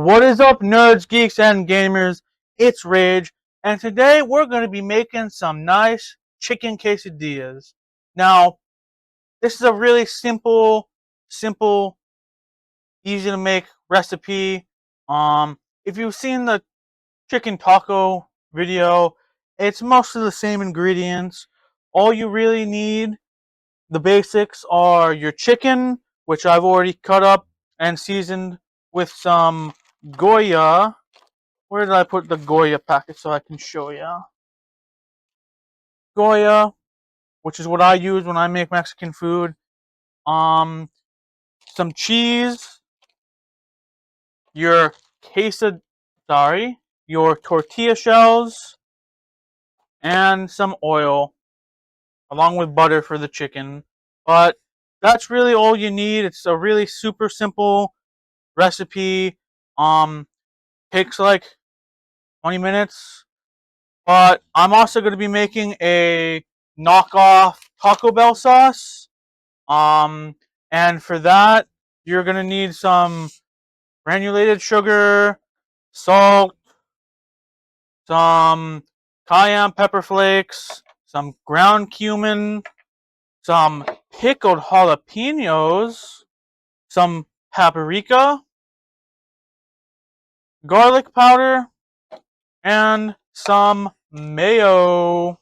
What is up, nerds, geeks, and gamers? It's Rage, and today we're going to be making some nice chicken quesadillas. Now, this is a really simple, easy to make recipe. If you've seen the chicken taco video, it's mostly the same ingredients. All you really need, the basics, are your chicken, which I've already cut up and seasoned with some Goya. Where did I put the Goya packet so I can show ya? Goya, which is what I use when I make Mexican food. Some cheese, your your tortilla shells, and some oil, along with butter for the chicken. But that's really all you need. It's a really super simple recipe. Takes like 20 minutes. But I'm also going to be making a knockoff Taco Bell sauce. And for that, you're going to need some granulated sugar, salt, some cayenne pepper flakes, some ground cumin, some pickled jalapenos, some paprika, garlic powder, and some mayo.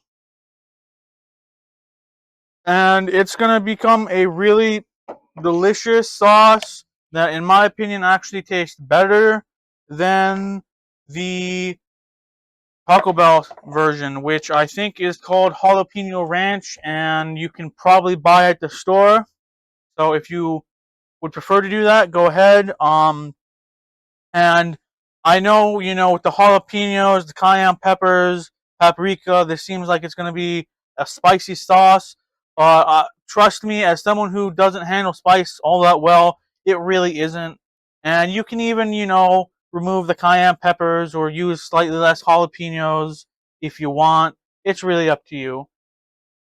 And it's going to become a really delicious sauce that, in my opinion, actually tastes better than the Taco Bell version, which I think is called Jalapeno Ranch, and you can probably buy at the store. So if you would prefer to do that, go ahead. And I know, with the jalapenos, the cayenne peppers, paprika, this seems like it's going to be a spicy sauce. Trust me, as someone who doesn't handle spice all that well, it really isn't. And you can even, remove the cayenne peppers or use slightly less jalapenos if you want. It's really up to you.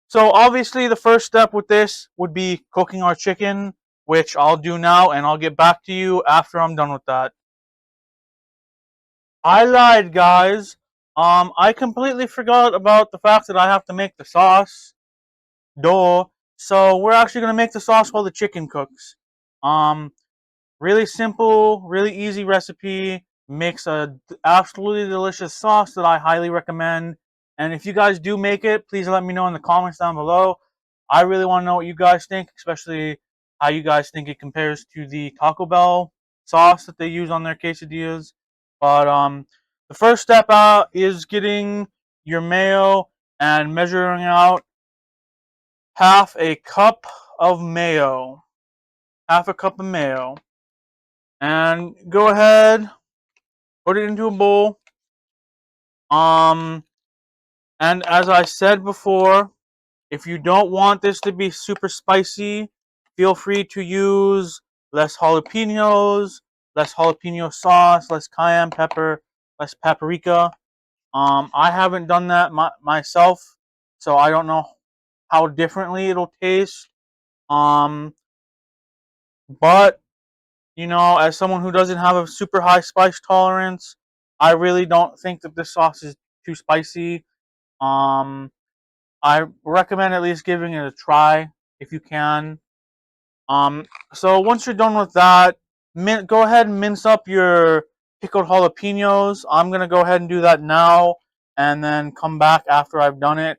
So obviously the first step with this would be cooking our chicken, which I'll do now, and I'll get back to you after I'm done with that. I lied, guys. I completely forgot about the fact that I have to make the sauce. Duh. So we're actually gonna make the sauce while the chicken cooks. Um, Really simple, really easy recipe. Makes a absolutely delicious sauce that I highly recommend. And if you guys do make it, please let me know in the comments down below. I really want to know what you guys think, especially how you guys think it compares to the Taco Bell sauce that they use on their quesadillas. But the first step out is getting your mayo and measuring out half a cup of mayo. Half a cup of mayo. And go ahead, put it into a bowl. And as I said before, if you don't want this to be super spicy, feel free to use less jalapenos, less jalapeno sauce, less cayenne pepper, less paprika. I haven't done that myself, so I don't know how differently it'll taste. But as someone who doesn't have a super high spice tolerance, I really don't think that this sauce is too spicy. Um, I recommend at least giving it a try if you can. So once you're done with that, go ahead and mince up your pickled jalapenos. I'm gonna go ahead and do that now, and then come back after I've done it.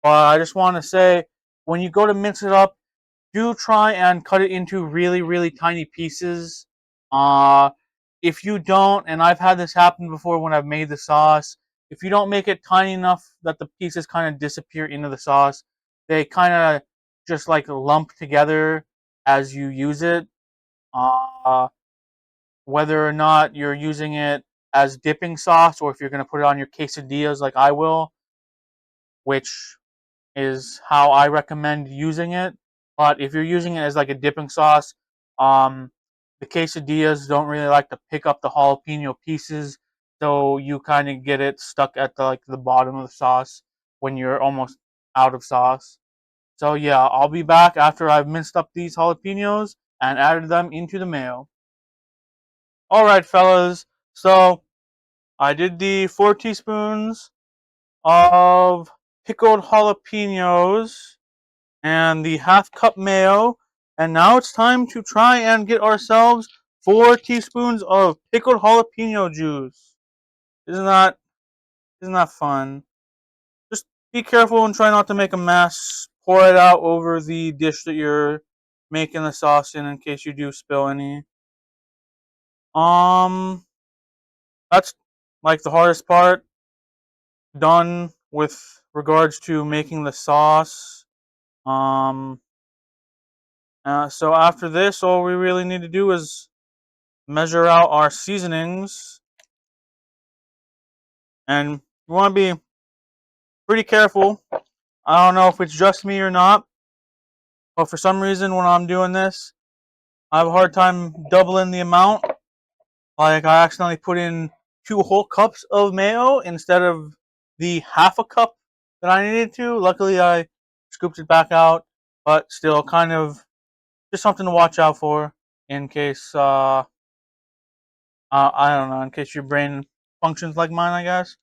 But I just want to say, when you go to mince it up, do try and cut it into really, really tiny pieces. Uh, if you don't, and I've had this happen before when I've made the sauce, if you don't make it tiny enough that the pieces kind of disappear into the sauce, they kind of just like lump together as you use it. Uh, Whether or not you're using it as dipping sauce or if you're going to put it on your quesadillas like I will, which is how I recommend using it. But if you're using it as like a dipping sauce, um, the quesadillas don't really like to pick up the jalapeno pieces, so you kind of get it stuck at the bottom of the sauce when you're almost out of sauce. So yeah, I'll be back after I've minced up these jalapenos and added them into the mayo. Alright fellas, So I did the 4 teaspoons of pickled jalapenos and the half cup mayo. And now it's time to try and get ourselves 4 teaspoons of pickled jalapeno juice. Isn't that fun? Just be careful and try not to make a mess. Pour it out over the dish that you're making the sauce in case you do spill any. Um, that's like the hardest part done with regards to making the sauce. Um, so after this, all we really need to do is measure out our seasonings, and you want to be pretty careful. I don't know if it's just me or not, but for some reason when I'm doing this, I have a hard time doubling the amount. Like I accidentally put in 2 whole cups of mayo instead of the half a cup that I needed to. Luckily, I scooped it back out, but still, kind of just something to watch out for in case I don't know, in case your brain functions like mine, I guess.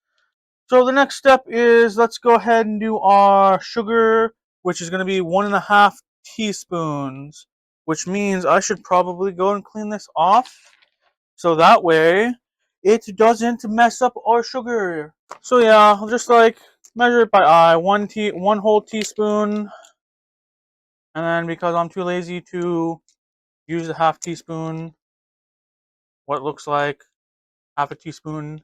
So the next step is let's go ahead and do our sugar, which is going to be 1.5 teaspoons, which means I should probably go and clean this off so that way it doesn't mess up our sugar. So yeah, I'll just like measure it by eye. 1 whole teaspoon, and then because I'm too lazy to use a half teaspoon, what looks like half a teaspoon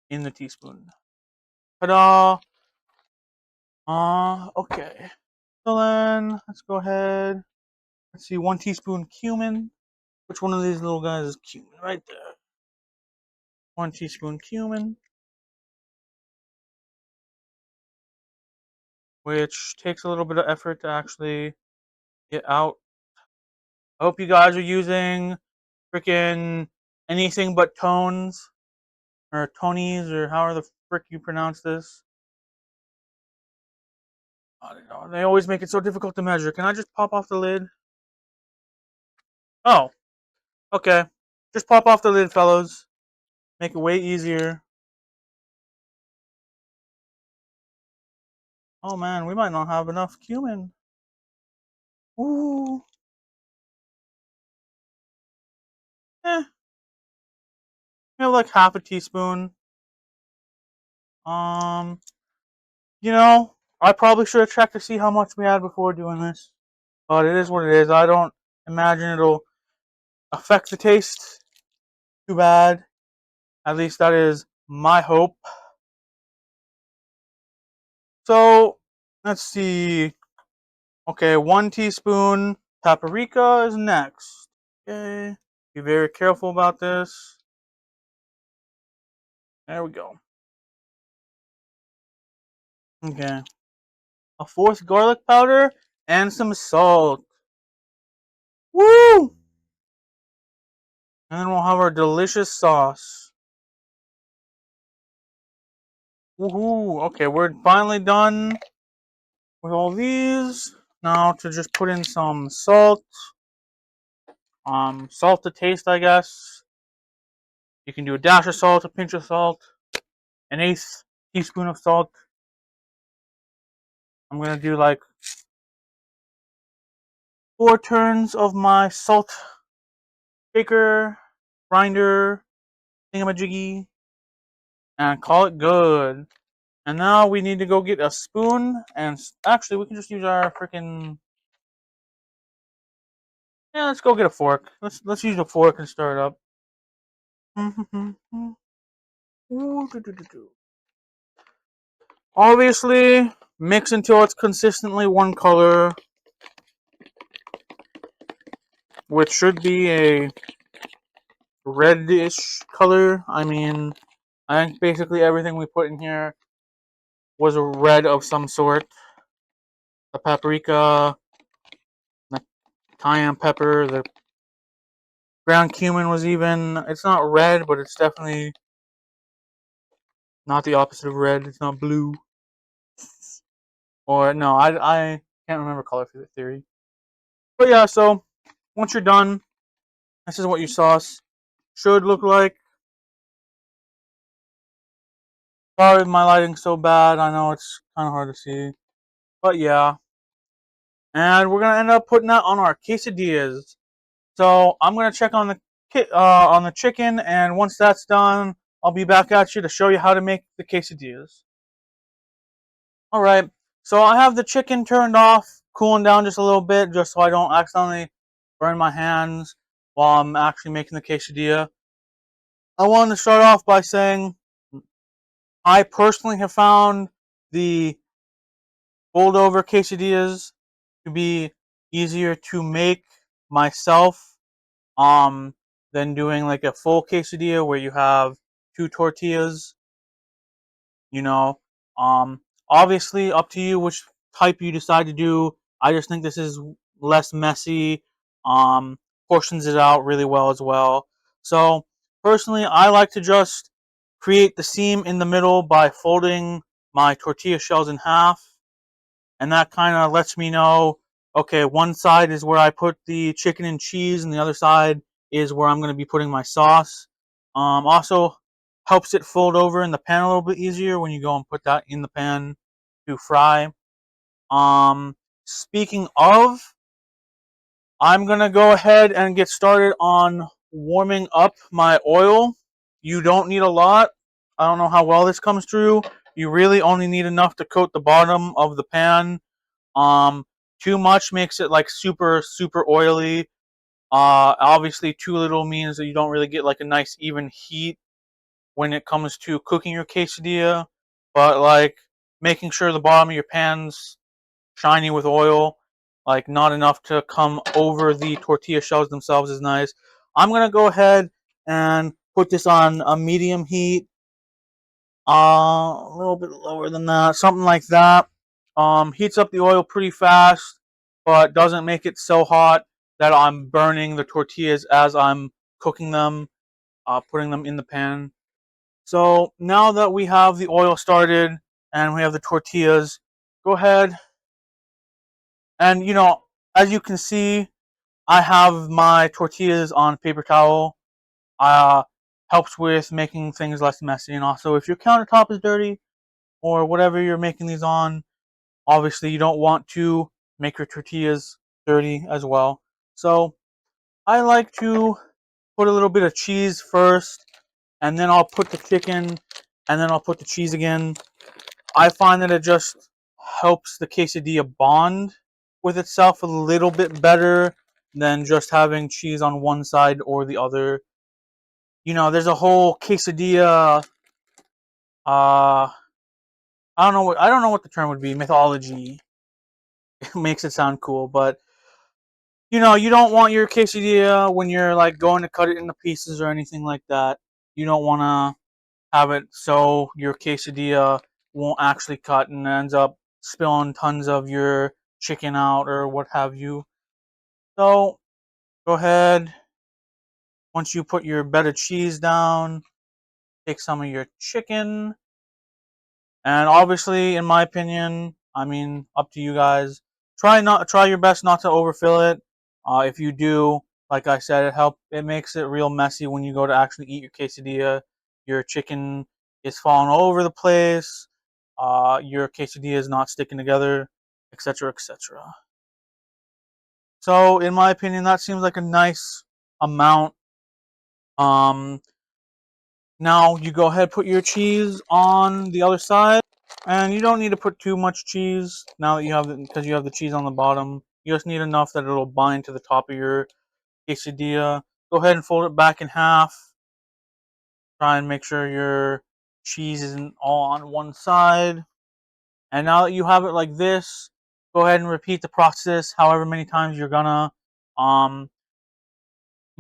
in the teaspoon. Ta-da! Okay. So then let's go ahead. Let's see, 1 teaspoon cumin. Which one of these little guys is cumin? Right there. 1 teaspoon cumin, which takes a little bit of effort to actually get out. I hope you guys are using freaking anything but tones or tonies or however the frick you pronounce this. I don't know. They always make it so difficult to measure. Can I just pop off the lid? Oh, okay. Just pop off the lid, fellows. Make it way easier. Oh man, we might not have enough cumin. Ooh. Eh, maybe like half a teaspoon. Um, I probably should have checked to see how much we had before doing this. But it is what it is. I don't imagine it'll affect the taste too bad. At least that is my hope. So, let's see. Okay, 1 teaspoon paprika is next. Okay, be very careful about this. There we go. Okay, a fourth garlic powder and some salt. Woo! And then we'll have our delicious sauce. Woohoo! Okay, we're finally done with all these. Now to just put in some salt. Salt to taste, I guess. You can do a dash of salt, a pinch of salt, an eighth teaspoon of salt. I'm gonna do like 4 turns of my salt shaker, grinder, thingamajiggy, and call it good. And now we need to go get a spoon, and actually we can just use our freaking. Yeah, let's go get a fork. Let's use a fork and stir it up. Obviously, mix until it's consistently one color, which should be a reddish color. I mean, I think basically everything we put in here was a red of some sort. The paprika, the cayenne pepper, the ground cumin was even. It's not red, but it's definitely not the opposite of red. It's not blue. Or no, I can't remember color theory. But yeah, so once you're done, this is what your sauce should look like. Sorry if my lighting's so bad. I know it's kind of hard to see. But yeah. And we're going to end up putting that on our quesadillas. So I'm going to check on the chicken, and once that's done, I'll be back at you to show you how to make the quesadillas. Alright, so I have the chicken turned off, cooling down just a little bit, just so I don't accidentally burn my hands while I'm actually making the quesadilla. I wanted to start off by saying I personally have found the fold over quesadillas to be easier to make myself than doing like a full quesadilla where you have two tortillas. You know, um, obviously up to you which type you decide to do. I just think this is less messy, um, portions it out really well as well. So personally, I like to just create the seam in the middle by folding my tortilla shells in half, and that kind of lets me know, okay, one side is where I put the chicken and cheese, and the other side is where I'm going to be putting my sauce. Also helps it fold over in the pan a little bit easier when you go and put that in the pan to fry. Speaking of, I'm going to go ahead and get started on warming up my oil. You don't need a lot. I don't know how well this comes through. You really only need enough to coat the bottom of the pan. Um, Too much makes it like super oily. Obviously too little means that you don't really get like a nice even heat when it comes to cooking your quesadilla. But like making sure the bottom of your pan's shiny with oil, like not enough to come over the tortilla shells themselves is nice. I'm gonna go ahead and put this on a medium heat, a little bit lower than that, something like that. Heats up the oil pretty fast, but doesn't make it so hot that I'm burning the tortillas as I'm cooking them, putting them in the pan. So now that we have the oil started and we have the tortillas, go ahead and, as you can see, I have my tortillas on paper towel. Uh, Helps with making things less messy. And also, if your countertop is dirty or whatever you're making these on, obviously you don't want to make your tortillas dirty as well. So I like to put a little bit of cheese first, and then I'll put the chicken, and then I'll put the cheese again. I find that it just helps the quesadilla bond with itself a little bit better than just having cheese on one side or the other. There's a whole quesadilla. Uh, I don't know what the term would be. Mythology. It makes it sound cool, but you don't want your quesadilla when you're like going to cut it into pieces or anything like that. You don't want to have it so your quesadilla won't actually cut and ends up spilling tons of your chicken out or what have you. So go ahead, once you put your bed of cheese down, take some of your chicken, and obviously, in my opinion, I mean, up to you guys. Try your best not to overfill it. If you do, like I said, it makes it real messy when you go to actually eat your quesadilla. Your chicken is falling all over the place. Your quesadilla is not sticking together, etc., etc. So, in my opinion, that seems like a nice amount. Um, Now you go ahead, put your cheese on the other side, and you don't need to put too much cheese now that because you have the cheese on the bottom. You just need enough that it'll bind to the top of your quesadilla. Go ahead and fold it back in half. Try and make sure your cheese isn't all on one side. And now that you have it like this, go ahead and repeat the process however many times you're gonna. Um,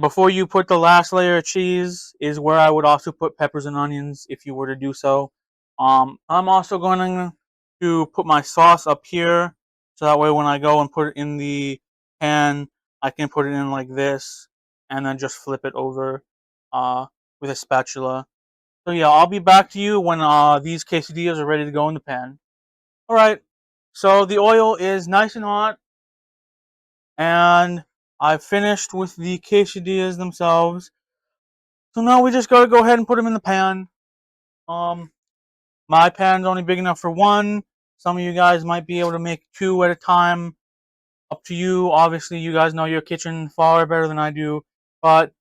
Before you put the last layer of cheese is where I would also put peppers and onions if you were to do so. I'm also going to put my sauce up here so that way when I go and put it in the pan, I can put it in like this and then just flip it over uh, with a spatula. So yeah, I'll be back to you when these quesadillas are ready to go in the pan. Alright, so the oil is nice and hot, and I've finished with the quesadillas themselves. So now we just gotta go ahead and put them in the pan. Um, My pan's only big enough for one. Some of you guys might be able to make two at a time. Up to you. Obviously, you guys know your kitchen far better than I do. But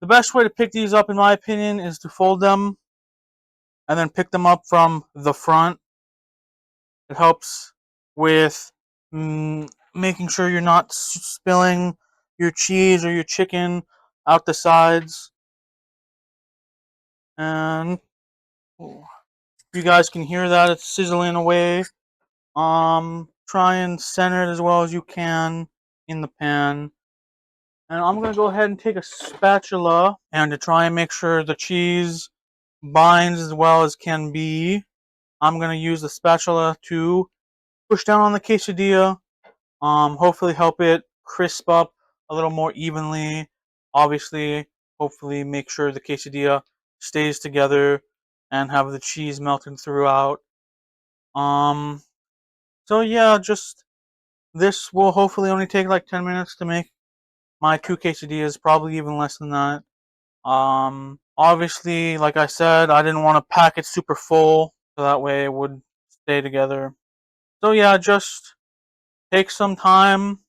the best way to pick these up, in my opinion, is to fold them and then pick them up from the front. It helps with making sure you're not spilling your cheese or your chicken out the sides. And you guys can hear that it's sizzling away. Try and center it as well as you can in the pan. And I'm gonna go ahead and take a spatula and to try and make sure the cheese binds as well as can be. I'm gonna use the spatula to push down on the quesadilla. Hopefully help it crisp up a little more evenly. Obviously, hopefully make sure the quesadilla stays together and have the cheese melted throughout. So yeah, just this will hopefully only take like 10 minutes to make my 2 quesadillas, probably even less than that. Obviously, like I said, I didn't want to pack it super full, so that way it would stay together. So yeah, just take some time,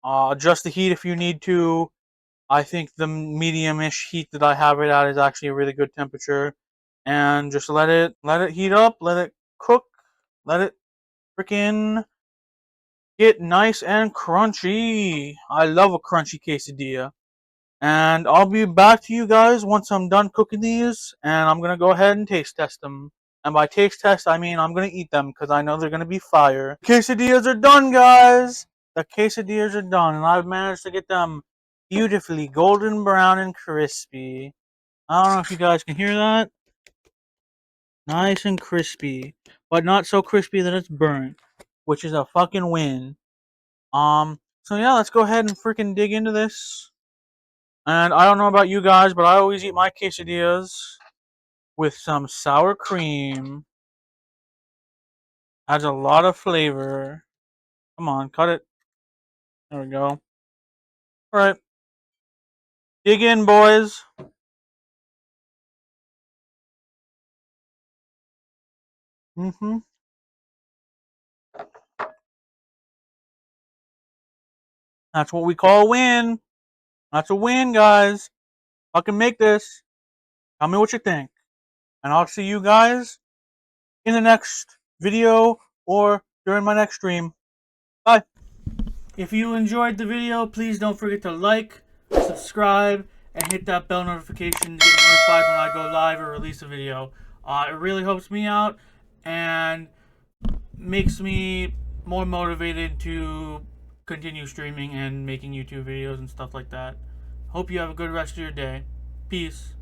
adjust the heat if you need to. I think the medium-ish heat that I have it at is actually a really good temperature, and just let it heat up, let it cook, let it freaking get nice and crunchy. I love a crunchy quesadilla. And I'll be back to you guys once I'm done cooking these, and I'm gonna go ahead and taste test them. And by taste test, I mean I'm gonna eat them because I know they're gonna be fire. Quesadillas are done, guys. The quesadillas are done, and I've managed to get them beautifully golden brown and crispy. I don't know if you guys can hear that. Nice and crispy, but not so crispy that it's burnt, which is a fucking win. So yeah, let's go ahead and freaking dig into this. And I don't know about you guys, but I always eat my quesadillas with some sour cream. Adds a lot of flavor. Come on, cut it. There we go. Alright. Dig in, boys. Mm-hmm. That's what we call a win. That's a win, guys. I can make this. Tell me what you think. And I'll see you guys in the next video or during my next stream. Bye. If you enjoyed the video, please don't forget to like, subscribe, and hit that bell notification to get notified when I go live or release a video. It really helps me out and makes me more motivated to continue streaming and making YouTube videos and stuff like that. Hope you have a good rest of your day. Peace.